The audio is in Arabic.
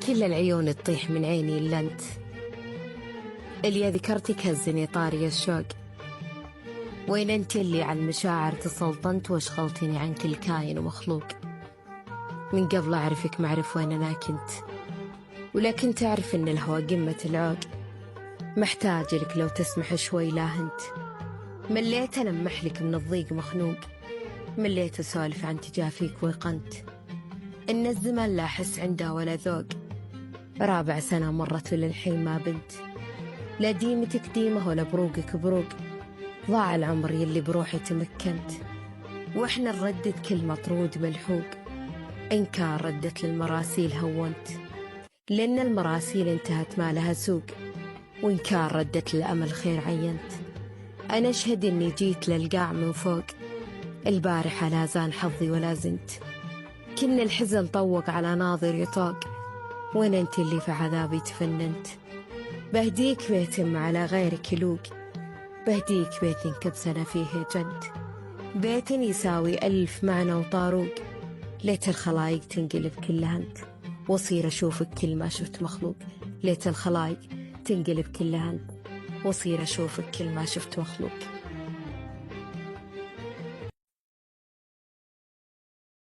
كل العيون تطيح من عيني إلا أنت، اللي ذكرتك هزني طاري الشوق. وين أنت اللي على المشاعر تسلطنت واشغلتني عن كل كاين ومخلوق. من قبل أعرفك معرف وين أنا كنت، ولكن تعرف إن الهوى قمة العوق. محتاج لك لو تسمح شوي لا هنت. مليت ألمح لك من الضيق مخنوق، مليت أسولف عن تجافيك ويقنت إن الزمن لا حس عنده ولا ذوق. رابع سنة مرت وللحين ما بنت، لا ديمتك ديمة ولا بروقك بروق. ضاع العمر يلي بروحي تمكنت، وإحنا نردد كل مطرود ملحوق. إن كان ردت للمراسيل هونت، لأن المراسيل انتهت ما لها سوق. وإن كان ردت للأمل خير عينت، أنا أشهد إني جيت للقاع من فوق. البارحة لا زان حظي ولا زنت، كن الحزن طوق على ناظر يطاق. وين أنت اللي في عذابي تفننت؟ بهديك بيت على غيرك يلوق، بهديك بيت كبس أنا فيه جنت، بيت يساوي 1000 معنى وطاروق. ليت الخلايق تنقلب كلها أنت، وصير أشوفك كل ما شفت مخلوق. ليت الخلايق تنقلب كلها أنت، وصير أشوفك كل ما شفت مخلوق.